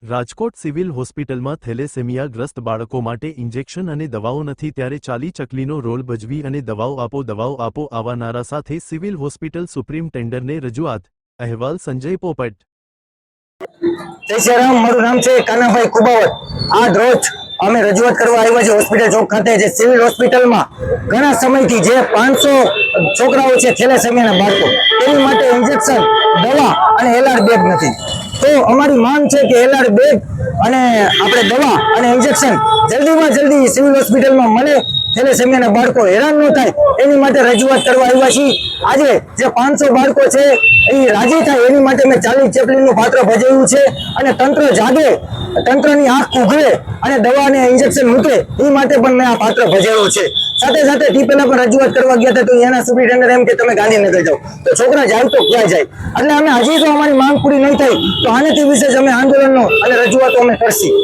Rajkot civil હોસ્પિટલમાં થેલેસેમિયાગ્રસ્ત બાળકો માટે ઇન્જેક્શન અને દવાઓ નથી ત્યારે ચાલી ચકલીનો રોલ ભજવી અને દવાઓ આપો આવા નારા સાથે સિવિલ હોસ્પિટલ સુપ્રિન્ટેન્ડરને રજૂઆત। અહેવાલ સંજય પોપટ। જય શ્રી રામ। મારું નામ છે કાનાભાઈ કુબાવત। આજ રોજ અમે રજૂઆત કરવા આવ્યા છે હોસ્પિટલ ચોક ખાતે। જે સિવિલ હોસ્પિટલમાં ઘણા સમયથી જે 500 છોકરાઓ છે થેલેસેમિયાના બાળકો, તેની માટે ઇન્જેક્શન, દવા અને એલઆર બેગ નથી। તો અમારી માંગ છે કે એલઆર બેગ અને આપણે દવા અને ઇન્જેક્શન જલ્દીમાં જલ્દી સિવિલ હોસ્પિટલમાં મળે, થેલેસેમિયાના બાળકો હેરાન ન થાય એની માટે રજૂઆત કરવા આવ્યા છીએ। આજે જે 500 બાળકો છે એ રાજી થાય એની માટે મેં 40 ચેપલીનનું પાત્ર ભજવ્યું છે અને તંત્ર જાગે, તંત્રની આંખ ઉઘડે અને દવા અને ઇન્જેક્શન મૂકે એ માટે પણ મેં આ પાત્ર ભજવ્યું છે। સાથે સાથે ટી પહેલા પણ રજૂઆત કરવા ગયા હતા તો એના સુપ્રિન્ટેન્ડર એમ કે તમે ગાંધીનગર જાઓ, તો છોકરા જાય તો ક્યાં જાય? એટલે અમે હજી જો અમારી માંગ પૂરી નહીં થઈ તો આનાથી વિશેષ અમે આંદોલનનો અને રજૂઆતો અમે કરશી।